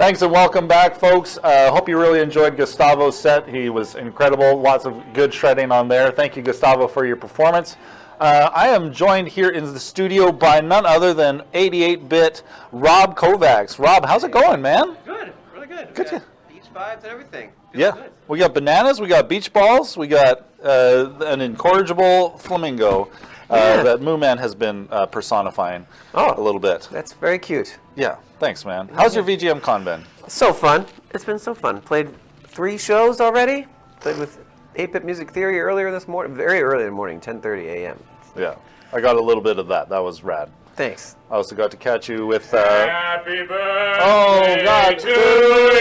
Thanks and welcome back, folks. Hope you really enjoyed Gustavo's set. He was incredible. Lots of good shredding on there. Thank you, Gustavo, for your performance. I am joined here in the studio by none other than 88-bit Rob Kovacs. Rob, how's it going, man? Good, really good. Good. Beach vibes and everything. Yeah, Good. we got bananas, we got beach balls, we got an incorrigible flamingo that Moo Man has been personifying a little bit. That's very cute. Yeah, thanks, man. How's your VGM con been? So fun. It's been so fun. Played 3 shows already. Played with 8-Bit Music Theory earlier this morning, very early in the morning, 10:30 a.m. Yeah, I got a little bit of that. That was rad. Thanks. I also got to catch you with... Happy birthday Oh, God. to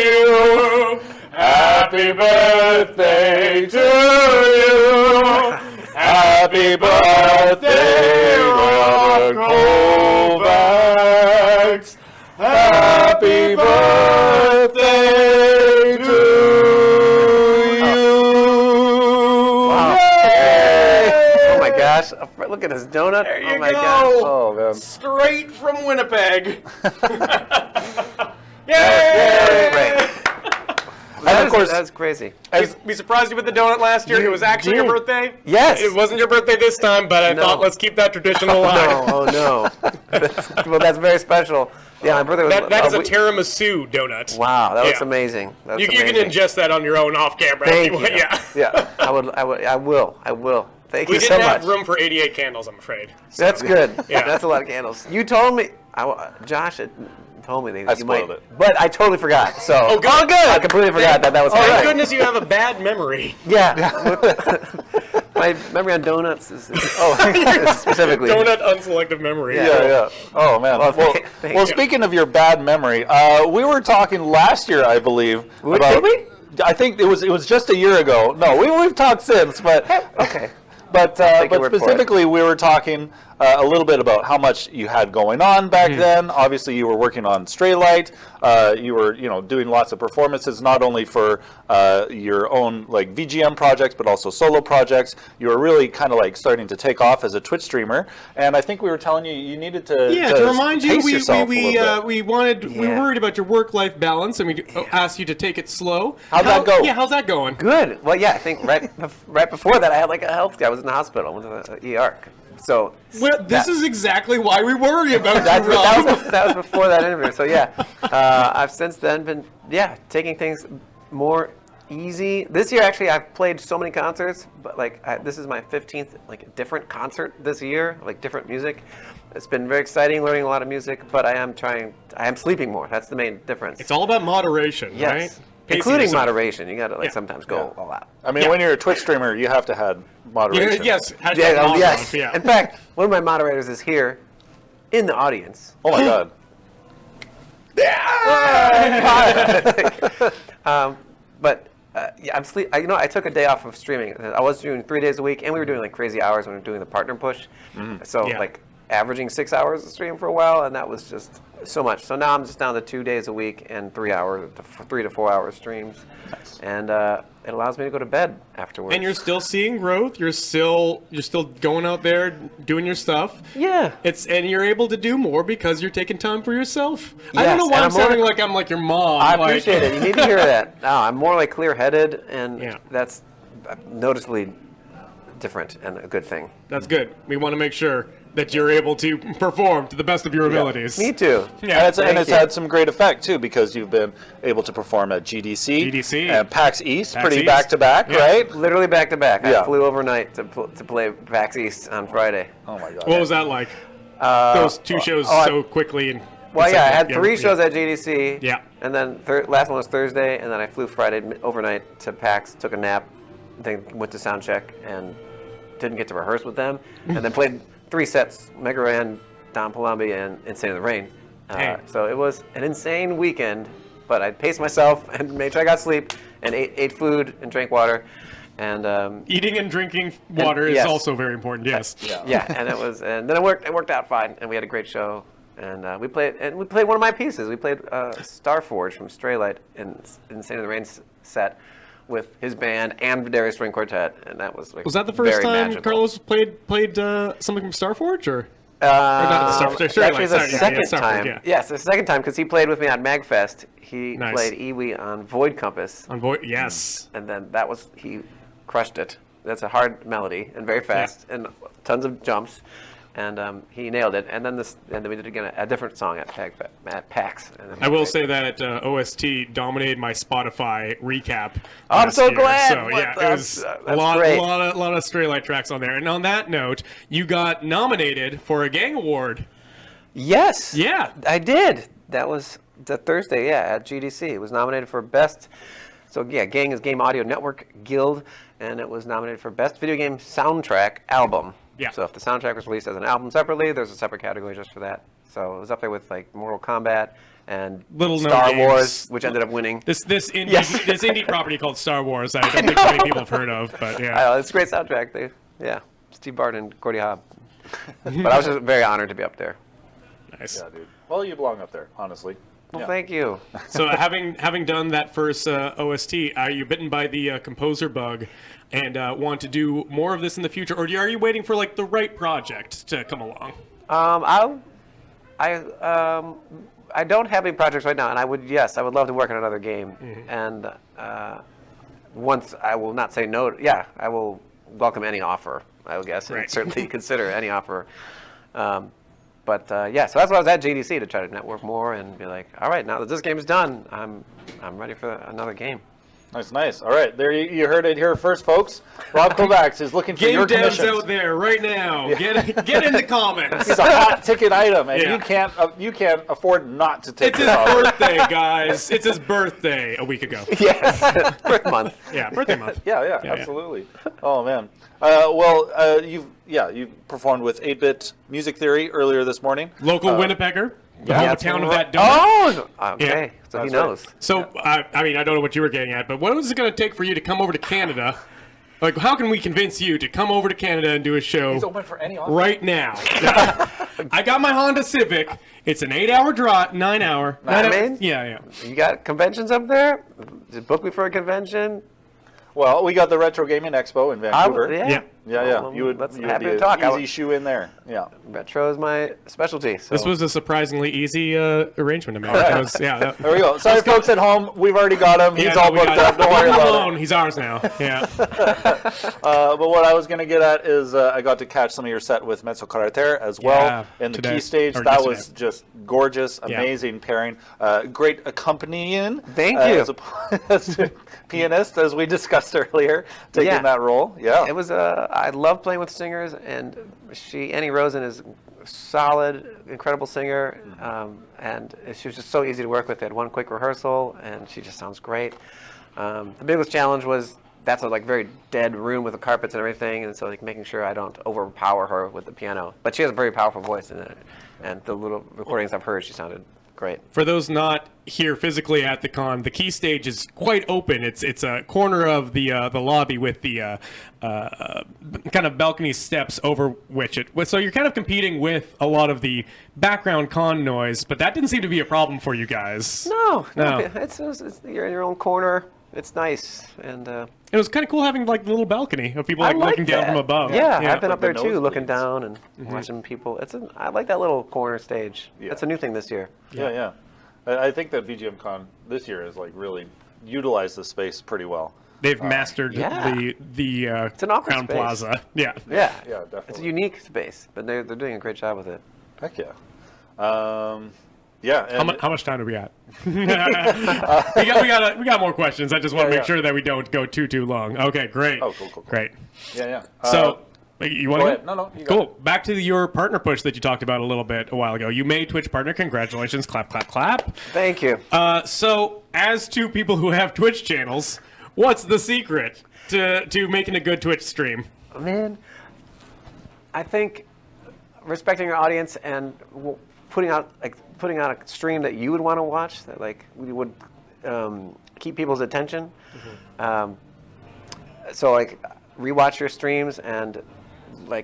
you. Happy birthday to you. Happy birthday, Robert Kovacs. Happy birthday to you. Wow. Yay! Oh my gosh. Look at this donut. There you Oh my go. gosh. Oh, man. Straight from Winnipeg. Yay! Great. And of course, That's crazy. We surprised you with the donut last year. It was actually your did. birthday. Yes. It wasn't your birthday this time, but I No. thought let's keep that tradition alive. No, oh no. Well, that's very special. Yeah, my birthday was... That is a tiramisu donut. Wow, that looks Yeah. amazing. That's You can amazing. ingest that on your own off camera. Thank if you want. you. Yeah. Yeah, I will. Thank We you so didn't have much. room for 88 candles, I'm afraid. So, That's good. Yeah. That's a lot of candles. You told me, Josh had told me that I you might, spoiled it. but I totally forgot. So Oh, good. I completely forgot that was Thank happening. goodness you have a bad memory. Yeah. My memory on donuts is specifically. Donut unselective memory. Yeah. Oh, man. Well, Well, thank you. speaking of your bad memory, we were talking last year, I believe, Did we? I think it was just a year ago. No, we've talked since, but Okay. but Take your word for it. specifically we were talking a little bit about how much you had going on back then. Obviously, you were working on Stray Light. You were doing lots of performances, not only for your own like VGM projects, but also solo projects. You were really kind of like starting to take off as a Twitch streamer, and I think we were telling you needed to to remind you, pace yourself a little bit. we worried about your work-life balance, and we asked you to take it slow. How'd that go? Yeah, how's that going? Good. Well, yeah, I think right before that, I had like a health. I was in the hospital. I went to the ER. So Well, this is exactly why we worry about that you, Rob. was before that interview. So yeah, I've since then been taking things more easy. This year, actually, I've played so many concerts, but this is my 15th different concert this year, like different music. It's been very exciting, learning a lot of music, but I am sleeping more. That's the main difference. It's all about moderation, Yes. right? Pacing Including yourself. moderation. You got to Yeah. sometimes go all out. I mean, when you're a Twitch streamer, you have to have moderation. Yes. Yeah, hashtag yes. yeah. In fact, one of my moderators is here in the audience. Oh my God. I'm sleep. I took a day off of streaming. I was doing 3 days a week, and we were doing like crazy hours when we were doing the partner push. So Yeah. averaging 6 hours of stream for a while, and that was just so much. So now I'm just down to 2 days a week and 3 to 4 hour streams, and it allows me to go to bed afterwards. And you're still seeing growth. You're still going out there doing your stuff. Yeah. And you're able to do more because you're taking time for yourself. I Yes, don't know why and I'm I'm more- sounding like I'm like your mom. I like- appreciate it. You need to hear that. No, I'm more like clear-headed, and Yeah. that's noticeably different and a good thing. That's good. We want to make sure that you're able to perform to the best of your abilities. Me too. Yeah. And Thank it's you. had some great effect too, because you've been able to perform at GDC and PAX East, PAX pretty East. back to back, Yeah. right? Literally back to back. Yeah. I flew overnight to play PAX East on Friday. Oh my God. What was that like? Those two shows so quickly and. Well, yeah, I had Yeah, 3 yeah. shows at GDC. Yeah. And then last one was Thursday, and then I flew Friday overnight to PAX, took a nap, then went to sound check, and didn't get to rehearse with them, and then played 3 sets: Mega Ran, Don Palumbi, and Insane in the Rain. Dang. So it was an insane weekend, but I paced myself and made sure I got sleep and ate food and drank water. And Eating and drinking water is yes. also very important. Yes. yeah, and then it worked out fine, and we had a great show. And we played one of my pieces. We played Starforge from Stray Light in Insane in the Rain set with his band and Darius String Quartet, and that was Was that the first very time magical. Carlos played something from Starforge, or? not the Starfire, Actually, Starlight, the sorry, yeah, second Starfire, time. yeah. Yes, the second time because he played with me on Magfest. He Nice. played Iwi on Void Compass, On voice, yes. and then he crushed it. That's a hard melody and very fast and tons of jumps, and he nailed it. And then we did again a different song at PAX. And then I will say that OST dominated my Spotify recap. I'm last so year. glad. So yeah, it was a That's lot great. of Stray Light tracks on there. And on that note, you got nominated for a Gang Award. Yes. Yeah. I did. That was the Thursday, at GDC. It was nominated for Best. So, Gang is Game Audio Network Guild, and it was nominated for Best Video Game Soundtrack Album. Yeah. So, if the soundtrack was released as an album separately, there's a separate category just for that. So, it was up there with, like, Mortal Kombat and Little known Star games. Wars, which ended up winning. This indie Yes. this indie property called Star Wars. I don't think many people have heard of, but yeah. It's a great soundtrack. Steve Barton and Gordy Hobb. But I was just very honored to be up there. Nice. Yeah, dude. Well, you belong up there, honestly. Well, Yeah. thank you. So having done that first OST, are you bitten by the composer bug and want to do more of this in the future, or are you waiting for like the right project to come along? I don't have any projects right now, and I would love to work on another game. And once I will not say no. I will welcome any offer, I guess, Right. and certainly consider any offer. So that's why I was at GDC, to try to network more and be like, all right, now that this game is done, I'm ready for another game. Nice. All right, there you heard it here first, folks. Rob Kovacs is looking for Game your devs commissions. out there right now, get in the comments. It's a hot ticket item, and Yeah. you can't afford not to take It's this his offer. birthday, guys. It's his birthday a week ago. Yes, birth month. Yeah, birthday month. Yeah, yeah. absolutely. Oh man. You've performed with 8-Bit Music Theory earlier this morning. Local Winnipegger, the Yeah, hometown of that donut. Oh, okay. Yeah. So he That's right. knows. So, I mean, I don't know what you were getting at, but what was it going to take for you to come over to Canada? Like, how can we convince you to come over to Canada and do a show He's open for any offer. right now? I got my Honda Civic. It's an 8-hour drive, 9-hour. Man? Yeah. You got conventions up there? Just book me for a convention. Well, we got the Retro Gaming Expo in Vancouver. Yeah. Yeah. Well, You would let's be happy to an talk. easy shoe in there. Yeah. Retro is my specialty. So. This was a surprisingly easy arrangement to make. It was, There we go. Sorry, folks at home. We've already got him. He's all we booked got up. Don't worry him about it. alone. He's ours now. Yeah. But what I was going to get at is I got to catch some of your set with Mezzo Caractere as well Yeah, in the today, key stage. or That yesterday. was just gorgeous, Yeah. amazing pairing. Great accompanying. Thank you. As a pianist, as we discussed earlier, taking that role. Yeah. It was. I love playing with singers, and Annie Rosen is a solid, incredible singer, and she was just so easy to work with. They had one quick rehearsal, and she just sounds great. The biggest challenge was that's a very dead room with the carpets and everything, and so making sure I don't overpower her with the piano. But she has a very powerful voice, and the little recordings I've heard, she sounded great. For those not here physically at the con, the key stage is quite open. It's a corner of the lobby with the kind of balcony steps over which it. So you're kind of competing with a lot of the background con noise, but that didn't seem to be a problem for you guys. No. No. It's you're in your own corner. It's nice, and It was kind of cool having like the little balcony of people I looking down that. from above. Yeah, I've been like up there the too, looking nosebleeds. down and watching people. I like that little corner stage. Yeah. That's a new thing this year. Yeah. I think that VGM Con this year has really utilized the space pretty well. They've mastered yeah. the an awkward Crown space. Plaza. Yeah. Yeah, Yeah, definitely. It's a unique space, but they're doing a great job with it. Heck yeah. Yeah. And How much time do we got? we got more questions. I just want to make yeah. sure that we don't go too long. Okay, great. Oh, cool. Great. Yeah. So, you want go to ahead. No, you got Cool. it. Back to your partner push that you talked about a little bit a while ago. You made Twitch partner. Congratulations. Clap, clap, clap. Thank you. So, as two people who have Twitch channels, what's the secret to making a good Twitch stream? Man, I think respecting your audience and putting out a stream that you would want to watch, that we would keep people's attention. So rewatch your streams and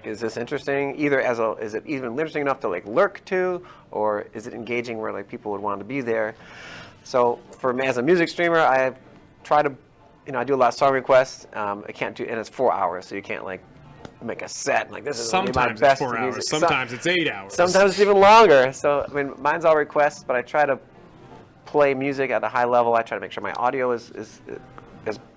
is this interesting? Either is it even interesting enough to lurk to, or is it engaging where people would want to be there? So for me as a music streamer, I try to, I do a lot of song requests. I can't do, and it's 4 hours, so you can't make a set. Like this is gonna be my Sometimes it's best 4 hours. music. Sometimes it's 8 hours. Sometimes it's even longer. So I mean, mine's all requests, but I try to play music at a high level. I try to make sure my audio is as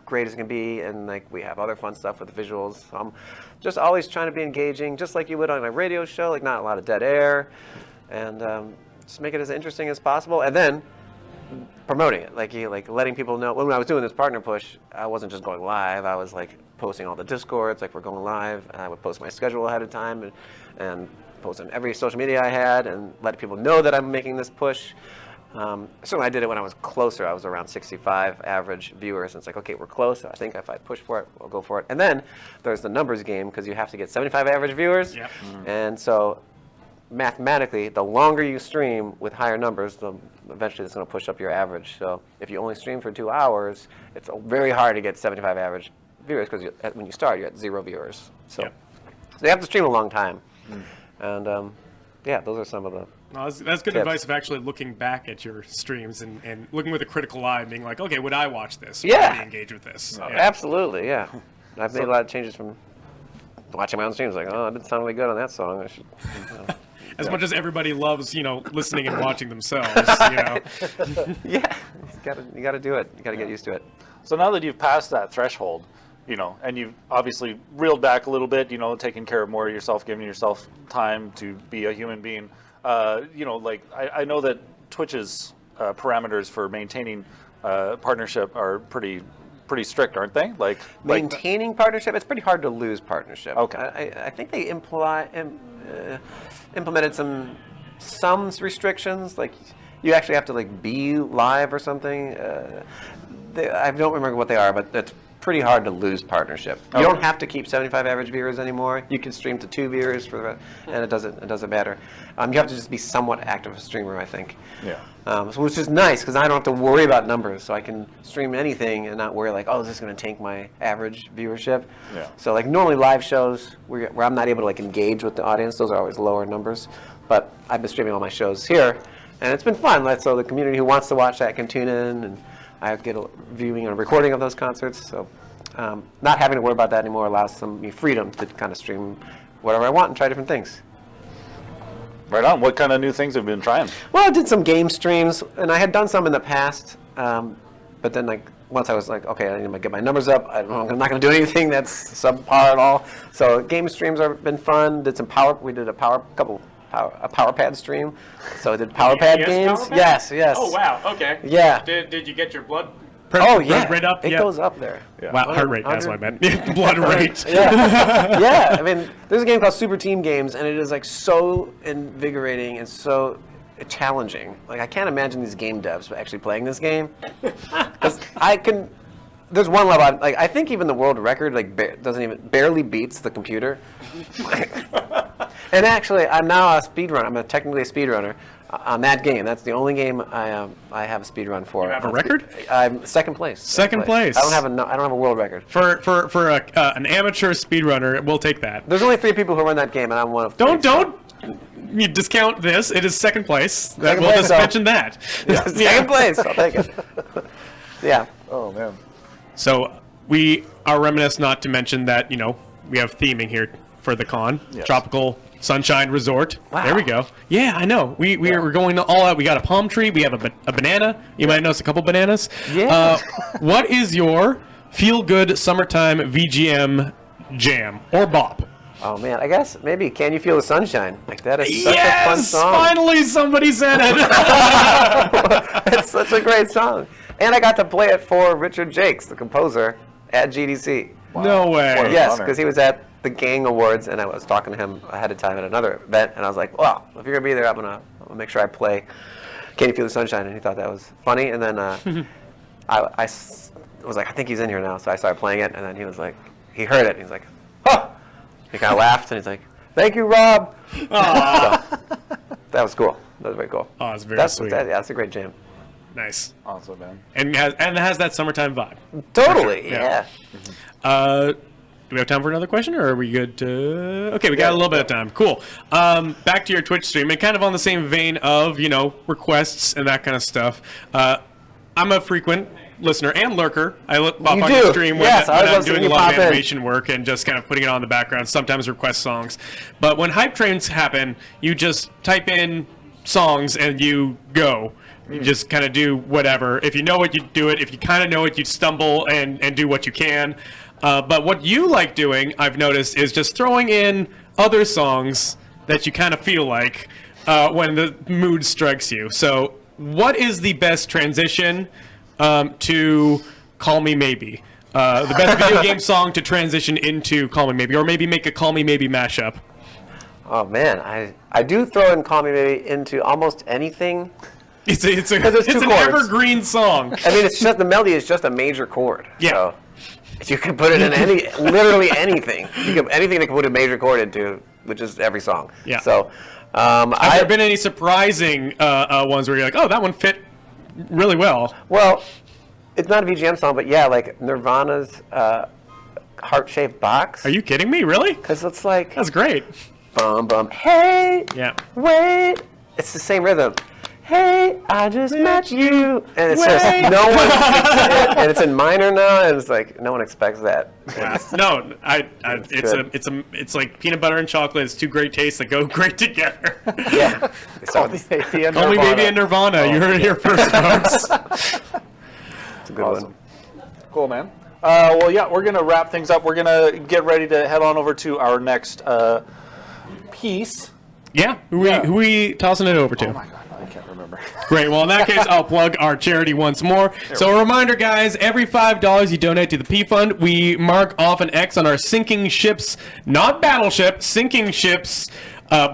great as it can be, and like we have other fun stuff with the visuals. So I'm just always trying to be engaging, just like you would on a radio show. Like not a lot of dead air, and just make it as interesting as possible. And then promoting it, like letting people know. When I was doing this partner push, I wasn't just going live. I was like posting all the Discords, like we're going live. And I would post my schedule ahead of time and post on every social media I had and let people know that I'm making this push. Certainly I did it when I was closer. I was around 65 average viewers. And it's like, okay, we're close. I think if I push for it, we'll go for it. And then there's the numbers game because you have to get 75 average viewers. Yep. And so mathematically, the longer you stream with higher numbers, eventually it's going to push up your average. So if you only stream for 2 hours, it's very hard to get 75 average viewers because when you start, you're at 0 viewers. So, Yep. so you have to stream a long time. And yeah, those are some of the No, that's good tips. advice of actually looking back at your streams and looking with a critical eye and being like, okay, would I watch this? Would Yeah. I engage with this? Absolutely, yeah. I've made a lot of changes from watching my own streams. Like, oh, it didn't sound really good on that song. I should. As much as everybody loves, listening and watching themselves, Yeah, you got to do it. You got to get used to it. So now that you've passed that threshold, and you've obviously reeled back a little bit, taking care of more of yourself, giving yourself time to be a human being. I know that Twitch's parameters for maintaining partnership are pretty strict, aren't they? Maintaining partnership, it's pretty hard to lose partnership. Okay. I think they implemented some restrictions, like you actually have to be live or something. I don't remember what they are, but that's pretty hard to lose partnership. You don't have to keep 75 average viewers anymore. You can stream to 2 viewers and it doesn't matter. You have to just be somewhat active streamer, I think. Yeah. Which is nice because I don't have to worry about numbers, so I can stream anything and not worry is this going to tank my average viewership? Yeah. So normally live shows where I'm not able to engage with the audience, those are always lower numbers. But I've been streaming all my shows here, and it's been fun. So the community who wants to watch that can tune in, and I get a viewing and a recording of those concerts. So not having to worry about that anymore allows me freedom to kind of stream whatever I want and try different things. Right on. What kind of new things have you been trying? Well, I did some game streams, and I had done some in the past, but then once I was like, okay, I need to get my numbers up. I'm not going to do anything that's subpar at all. So game streams have been fun. We did a power pad stream. So I did power pad games. Power pad? Yes. Oh, wow. Okay. Yeah. Did you get your blood Rate up? It Yeah. goes up there. Yeah. Wow, heart rate, that's what I meant. Blood rate. Yeah. I mean, there's a game called Super Team Games, and it is so invigorating and so challenging. I can't imagine these game devs actually playing this game. Because there's one level, I think even the world record barely beats the computer. And actually, I'm now a speedrunner. I'm technically a speedrunner on that game. That's the only game I have a speedrun for. You have a record? I'm second place. Second place. I don't have a world record. For an amateur speedrunner, we'll take that. There's only 3 people who run that game, and I'm one of 3. Don't you discount this. It is second place. Second We'll place, just though. mention that. Second place. I'll take it. Yeah. Oh, man. So we are remiss not to mention that, we have theming here for the con. Yes. Tropical Sunshine Resort. Wow. There we go. Yeah, I know. We're going all out. We got a palm tree. We have a banana. You might notice a couple bananas. Yeah. What is your feel-good summertime VGM jam or bop? Oh man, I guess maybe "Can You Feel the Sunshine"? That is such a fun Yes! song. Finally, somebody said it. It's such a great song, and I got to play it for Richard Jakes, the composer, at GDC. No way. What a- Yes, honor. because he was at the Gang Awards, and I was talking to him ahead of time at another event, and I was like, "Well, if you're gonna be there, I'm gonna make sure I play "Can You Feel the Sunshine," and he thought that was funny, and then I was like, "I think he's in here now," so I started playing it, and then he was like, he heard it, and he's like, "Huh!" He kind of laughed, and he's like, "Thank you, Rob." So, that was cool. That was very cool. Oh, it's very sweet. That's a great jam. Nice. Awesome, man. And it has that summertime vibe. Totally. Yeah. Yeah. Do we have time for another question, or are we good to... Okay, we got a little bit of time. Cool. Back to your Twitch stream, and kind of on the same vein of, requests and that kind of stuff. I'm a frequent listener and lurker. I pop You on do. your stream when, Yes, I when I'm love seeing doing a you lot of pop in. animation work and just kind of putting it on the background, sometimes request songs. But when hype trains happen, you just type in songs and you go. You just kind of do whatever. If you know it, you do it. If you kind of know it, you stumble and do what you can. But what you like doing, I've noticed, is just throwing in other songs that you kind of feel like when the mood strikes you. So what is the best transition to Call Me Maybe? The best video game song to transition into Call Me Maybe, or maybe make a Call Me Maybe mashup. Oh man, I do throw in Call Me Maybe into almost anything. It's there's an two chords. evergreen song. I mean, it's just the melody is just a major chord. Yeah. So you can put it in literally anything. Anything that can put a major chord into, which is every song. Yeah. So, Have there been any surprising ones where you're like, oh, that one fit really well? Well, it's not a VGM song, but yeah, like Nirvana's Heart-Shaped Box. Are you kidding me? Really? Because it's like, That's great. bum bum, hey, Yeah. wait. It's the same rhythm. Hey, I just met you, and it's Wait. just no one, and it's in minor now, and it's like no one expects that. No, it's like peanut butter and chocolate. It's two great tastes that go great together. Yeah. Call Me Maybe and Only Nirvana. Baby and Nirvana. You heard it here first, folks. It's a good Awesome. one. Cool, man. Well, yeah, we're going to wrap things up. We're going to get ready to head on over to our next piece. Yeah. Who we tossing it over to? Oh my God, I can't remember. Great. Well, in that case, I'll plug our charity once more. So a reminder, guys, every $5 you donate to the P Fund, we mark off an X on our sinking ships, not battleship, sinking ships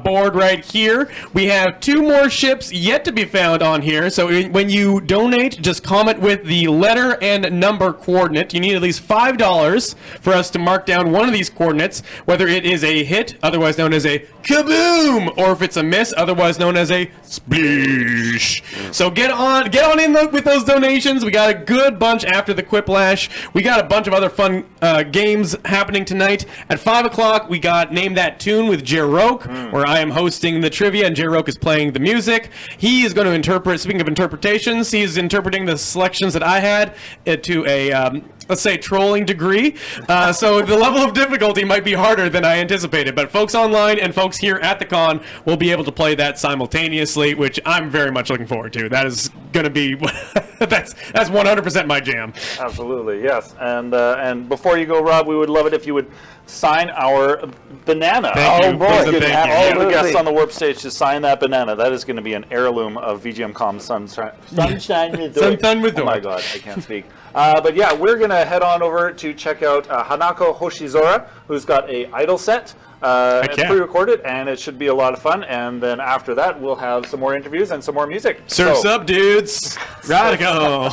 board right here. We have 2 more ships yet to be found on here. So when you donate, just comment with the letter and number coordinate. You need at least $5 for us to mark down one of these coordinates, whether it is a hit, otherwise known as a kaboom, or if it's a miss, otherwise known as a splish. So get on in with those donations. We got a good bunch after the Quiplash. We got a bunch of other fun games happening tonight. At 5 o'clock, we got Name That Tune with Jer-Roke, where I am hosting the trivia and Jer-Roke is playing the music. He is going to interpret, speaking of interpretations, he's interpreting the selections that I had to a, let's say, trolling degree. So the level of difficulty might be harder than I anticipated. But folks online and folks here at the con will be able to play that simultaneously, which I'm very much looking forward to. That is going to be, that's 100% my jam. Absolutely, yes. And before you go, Rob, we would love it if you would sign our banana. Thank you. Boy, Please and get thank you. all the Absolutely. guests on the Warp stage to sign that banana. That is going to be an heirloom of VGM.com Sunshine with Sunshine with Oh my Dork. God, I can't speak. But yeah, we're going to head on over to check out Hanako Hoshizora, who's got a idol set. It's yeah. pre-recorded, and it should be a lot of fun. And then after that, we'll have some more interviews and some more music. Surf's So- up, dudes. Radical.